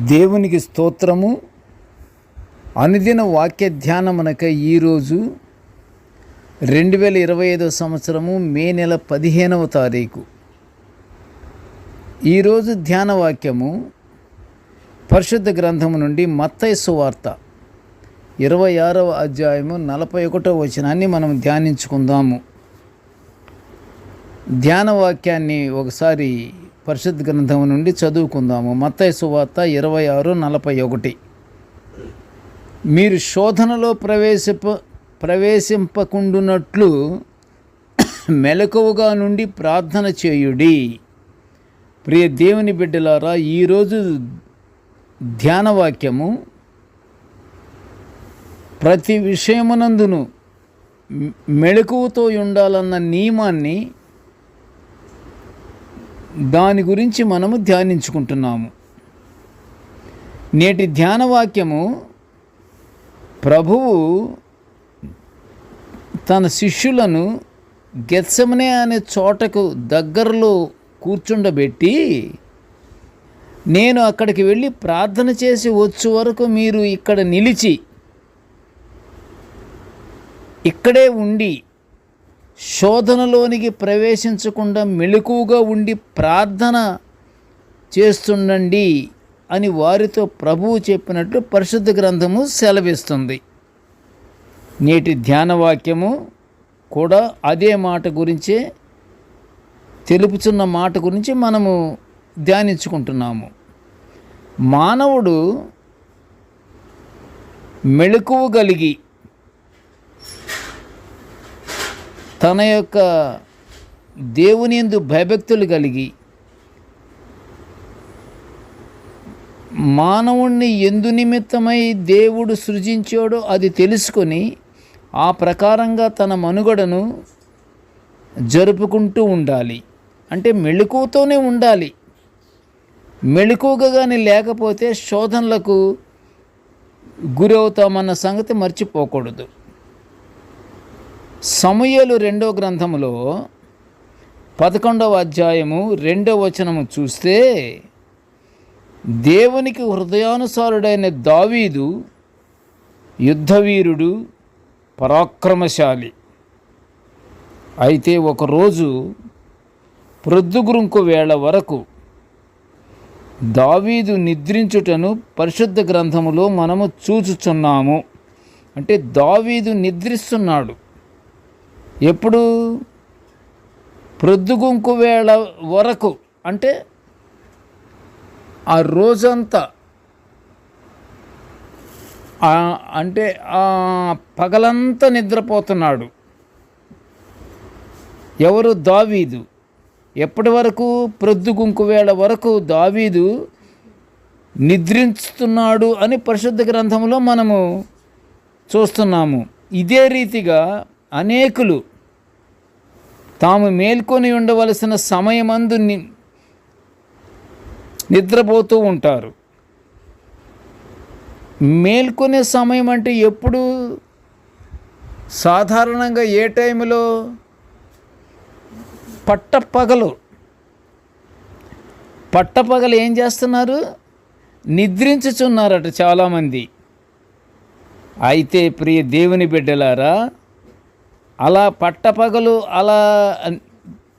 దేవునికి స్తోత్రము. అనుదిన వాక్య ధ్యానమునకై ఈరోజు 2025 సంవత్సరము మే నెల 15వ తారీఖు. ఈరోజు ధ్యాన వాక్యము పరిశుద్ధ గ్రంథము నుండి మత్తయి సువార్త 26వ అధ్యాయము 41వ వచనాన్ని మనం ధ్యానించుకుందాము. ధ్యాన వాక్యాన్ని ఒకసారి పరిశుద్ధ గ్రంథం నుండి చదువుకుందాము. మత్తయి సువార్త 26:41. మీరు శోధనలో ప్రవేశింపకుండునట్లు మెలకువగా నుండి ప్రార్థన చేయుడి. ప్రియ దేవుని బిడ్డలారా, ఈరోజు ధ్యాన వాక్యము ప్రతి విషయమునందును మెలకువతో ఉండాలన్న నియమాన్ని దాని గురించి మనము ధ్యానించుకుంటున్నాము. నేటి ధ్యాన వాక్యము ప్రభువు తన శిష్యులను గెత్సెమనే అనే చోటకు దగ్గరలో కూర్చుండబెట్టి, నేను అక్కడికి వెళ్ళి ప్రార్థన చేసి వచ్చే వరకు మీరు ఇక్కడ నిలిచి ఇక్కడే ఉండి శోధనలోనికి ప్రవేశించకుండా మెలకువగా ఉండి ప్రార్థన చేస్తుండండి అని వారితో ప్రభువు చెప్పినట్లు పరిశుద్ధ గ్రంథము సెలవిస్తుంది. నేటి ధ్యాన వాక్యము కూడా అదే మాట గురించే తెలుపుచున్న మాట గురించి మనము ధ్యానించుకుంటున్నాము. మానవుడు మెలకువ కలిగి తన యొక్క దేవుని యందు భయభక్తులు కలిగి మానవుణ్ణి ఎందు నిమిత్తమై దేవుడు సృజించాడో అది తెలుసుకొని ఆ ప్రకారంగా తన మనుగడను జరుపుకుంటూ ఉండాలి. అంటే మెలకువతోనే ఉండాలి. మెలకువగా కానీ లేకపోతే శోధనలకు గురవుతామన్న సంగతి మర్చిపోకూడదు. సమూయేలు 2వ గ్రంథములో 11వ అధ్యాయము 2వ వచనము చూస్తే, దేవునికి హృదయానుసారుడైన దావీదు యుద్ధవీరుడు, పరాక్రమశాలి. అయితే ఒకరోజు ప్రొద్దుగురుంకు వేళ వరకు దావీదు నిద్రించుటను పరిశుద్ధ గ్రంథములో మనము చూచుచున్నాము. అంటే దావీదు నిద్రిస్తున్నాడు. ఎప్పుడు? ప్రొద్దుగుంకు వేళ వరకు, అంటే ఆ రోజంతా, అంటే ఆ పగలంతా నిద్రపోతున్నాడు. ఎవరు? దావీదు. ఎప్పటి వరకు? ప్రొద్దుగుంకు వేళ వరకు దావీదు నిద్రిస్తున్నాడు అని పరిశుద్ధ గ్రంథంలో మనము చూస్తున్నాము. ఇదే రీతిగా అనేకులు తాము మేల్కొని ఉండవలసిన సమయమందు నిద్రపోతూ ఉంటారు. మేల్కొనే సమయం అంటే ఎప్పుడు? సాధారణంగా ఏ టైంలో? పట్టపగలు ఏం చేస్తున్నారు? నిద్రించుచున్నారట చాలామంది. అయితే ప్రియ దేవుని బిడ్డలారా, అలా పట్టపగలు అలా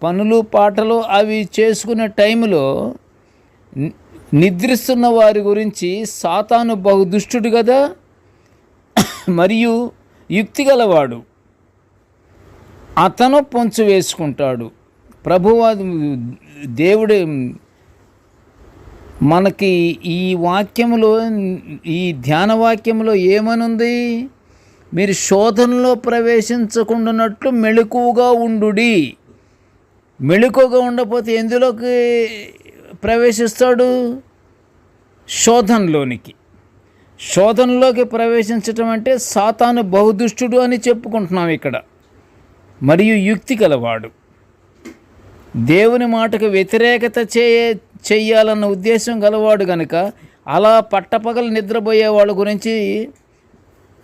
పనులు పాటలు అవి చేసుకునే టైంలో నిద్రిస్తున్న వారి గురించి సాతాను బహుదుష్టుడు కదా, మరియు యుక్తి గలవాడు. అతను పొంచు వేసుకుంటాడు. దేవుడు మనకి ఈ వాక్యములో, ఈ ధ్యాన వాక్యంలో ఏమనుంది? మీరు శోధనలో ప్రవేశించకుండానట్లు మెలకువగా ఉండుడి. మెలకువగా ఉండకపోతే ఎందులోకి ప్రవేశిస్తాడు? శోధనలోనికి. శోధనలోకి ప్రవేశించటం అంటే సాతాను బహుదుష్టుడు అని చెప్పుకుంటున్నాం ఇక్కడ, మరియు యుక్తి గలవాడు. దేవుని మాటకు వ్యతిరేకత చెయ్యాలన్న ఉద్దేశం గలవాడు గనుక అలా పట్టపగలు నిద్రపోయే వాళ్ళ గురించి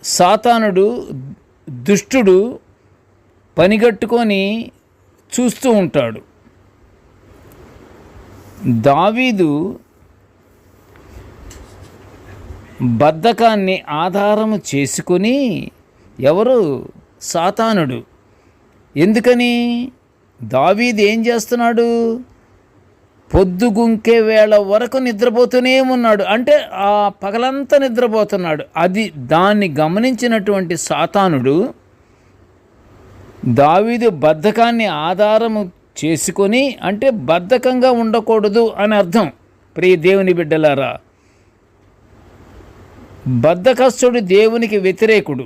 సాతానుడు, దుష్టుడు పనిగట్టుకొని చూస్తూ ఉంటాడు. దావీదు బద్ధకాన్ని ఆధారము చేసుకుని, ఎవరు? సాతానుడు. ఎందుకని? దావీదు ఏం చేస్తున్నాడు? పొద్దుగుంకే వేళ వరకు నిద్రపోతూనే ఉన్నాడు. అంటే ఆ పగలంతా నిద్రపోతున్నాడు. దాన్ని గమనించినటువంటి సాతానుడు దావీదు బద్ధకాన్ని ఆధారము చేసుకొని, అంటే బద్ధకంగా ఉండకూడదు అని అర్థం. ప్రియ దేవుని బిడ్డలారా, బద్ధకస్తుడు దేవునికి వ్యతిరేకుడు.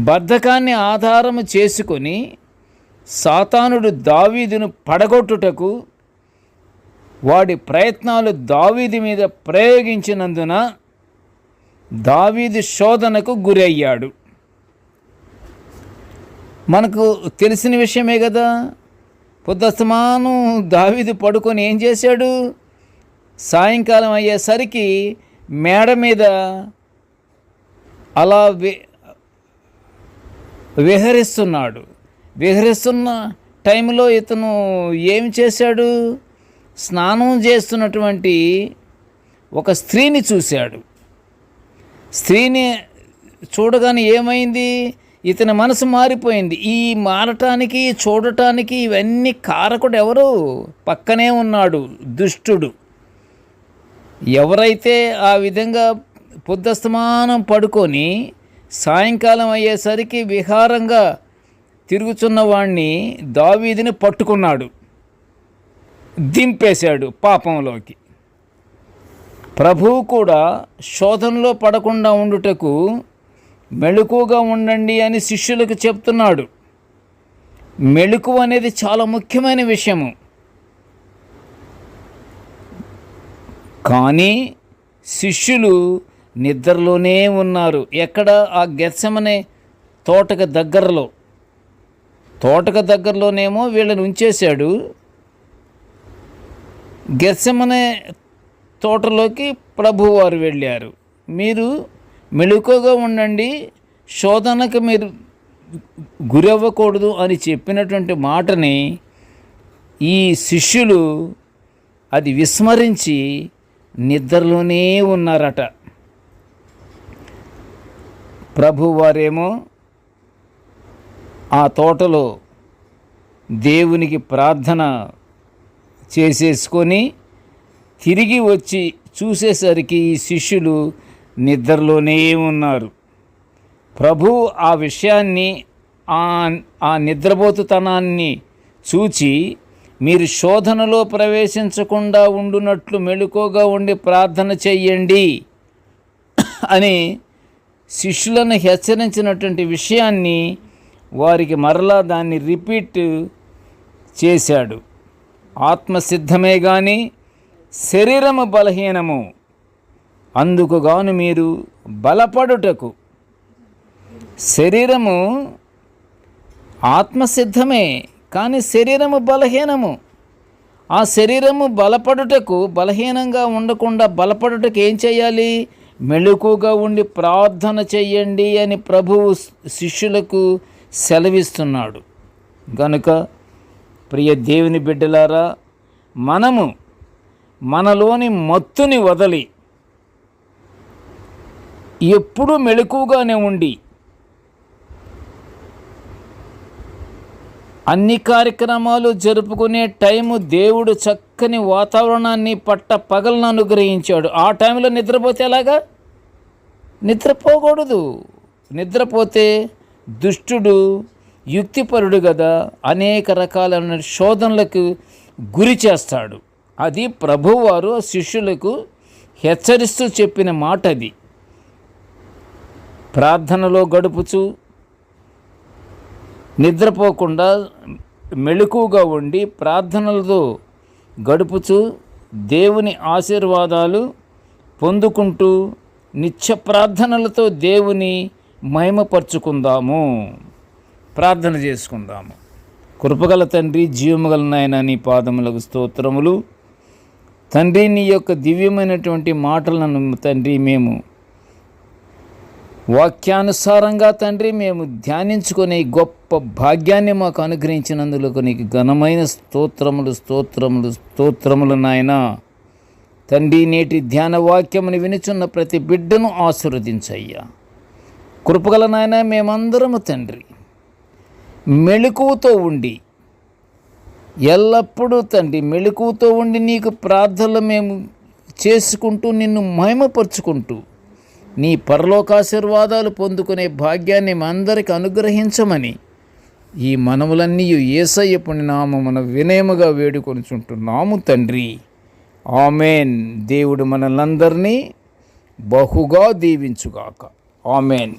బద్ధకాన్ని ఆధారము చేసుకొని సాతానుడు దావీదును పడగొట్టుటకు వాడి ప్రయత్నాలు దావీదు మీద ప్రయోగించినందున దావీదు శోధనకు గురయ్యాడు. మనకు తెలిసిన విషయమే కదా. పొద్దస్తమానం దావీదు పడుకొని ఏం చేశాడు? సాయంకాలం అయ్యేసరికి మేడ మీద అలా విహరిస్తున్న టైంలో ఇతను ఏం చేశాడు? స్నానం చేస్తున్నటువంటి ఒక స్త్రీని చూశాడు. స్త్రీని చూడగానే ఏమైంది? ఇతని మనసు మారిపోయింది. ఈ మారటానికి, చూడటానికి ఇవన్నీ కారకుడు ఎవరు? పక్కనే ఉన్నాడు దుష్టుడు. ఎవరైతే ఆ విధంగా పొద్దస్తమానం పడుకొని సాయంకాలం అయ్యేసరికి విహారంగా తిరుగుతున్న వాణ్ణి దావీదుని పట్టుకున్నాడు, దింపేశాడు పాపంలోకి. ప్రభువు కూడా శోధనలో పడకుండా ఉండుటకు మెళుకువగా ఉండండి అని శిష్యులకు చెప్తున్నాడు. మెళుకువ అనేది చాలా ముఖ్యమైన విషయము. కానీ శిష్యులు నిద్రలోనే ఉన్నారు. ఎక్కడ? ఆ గెత్సెమనే తోటకు దగ్గరలోనేమో వీళ్ళని ఉంచేశాడు. గెత్సెమనే తోటలోకి ప్రభువారు వెళ్ళారు. మీరు మెళుకువగా ఉండండి, శోధనకు మీరు గురవ్వకూడదు అని చెప్పినటువంటి మాటని ఈ శిష్యులు అది విస్మరించి నిద్రలోనే ఉన్నారట. ప్రభువారేమో ఆ తోటలో దేవునికి ప్రార్థన చేసేసుకొని తిరిగి వచ్చి చూసేసరికి ఈ శిష్యులు నిద్రలోనే ఉన్నారు. ప్రభు ఆ విషయాన్ని, ఆ నిద్రపోతుతనాన్ని చూచి, మీరు శోధనలో ప్రవేశించకుండా ఉండునట్లు మెళుకువగా ఉండి ప్రార్థన చెయ్యండి అని శిష్యులను హెచ్చరించినటువంటి విషయాన్ని వారికి మరలా దాన్ని రిపీట్ చేశాడు. ఆత్మసిద్ధమే కానీ శరీరము బలహీనము, అందుకు గాను మీరు బలపడుటకు. శరీరము ఆత్మసిద్ధమే కానీ శరీరము బలహీనము. ఆ శరీరము బలపడుటకు, బలహీనంగా ఉండకుండా బలపడుటకు ఏం చేయాలి? మెళుకువగా ఉండి ప్రార్థన చెయ్యండి అని ప్రభువు శిష్యులకు సెలవిస్తున్నాడు. కనుక ప్రియ దేవుని బిడ్డలారా, మనము మనలోని మత్తుని వదలి ఎప్పుడూ మెళుకువగానే ఉండి అన్ని కార్యక్రమాలు జరుపుకునే టైము దేవుడు చక్కని వాతావరణాన్ని పగలను అనుగ్రహించాడు. ఆ టైంలో నిద్రపోతే ఎలాగా? నిద్రపోకూడదు. నిద్రపోతే దుష్టుడు యుక్తిపరుడు కదా, అనేక రకాలైన శోధనలకు గురి చేస్తాడు. అది ప్రభువారు శిష్యులకు హెచ్చరిస్తూ చెప్పిన మాట. అది ప్రార్థనలో గడుపుచు నిద్రపోకుండా మెళుకువగా ఉండి ప్రార్థనలతో గడుపుచు దేవుని ఆశీర్వాదాలు పొందుకుంటూ నిత్య ప్రార్థనలతో దేవుని మహిమపరుచుకుందాము. ప్రార్థన చేసుకుందాము. కృపగల తండ్రి, జీవముగల నాయన, నీ పాదములకు స్తోత్రములు. తండ్రి, నీ యొక్క దివ్యమైనటువంటి మాటలను తండ్రి మేము వాక్యానుసారంగా తండ్రి మేము ధ్యానించుకునే గొప్ప భాగ్యాన్ని మాకు అనుగ్రహించినందుకు నీకు ఘనమైన స్తోత్రములు స్తోత్రములు స్తోత్రములు నాయన. తండ్రి, నేటి ధ్యాన వాక్యమును వినుచున్న ప్రతి బిడ్డను ఆశీర్వదించయ్యా. కృపగల నాయన, మేమందరము తండ్రి మెళుకువతో ఉండి, ఎల్లప్పుడూ తండ్రి మెళుకువతో ఉండి నీకు ప్రార్థనలు మేము చేసుకుంటూ నిన్ను మహిమపరుచుకుంటూ నీ పరలోకాశీర్వాదాలు పొందుకునే భాగ్యాన్ని మా అందరికి అనుగ్రహించమని ఈ మనములన్నీ యేసయ్య పుణ్యనామమున వినయముగా వేడుకొనుచుంటున్నాము తండ్రి. ఆమెన్. దేవుడు మనలందరినీ బహుగా దీవించుగాక. ఆమెన్.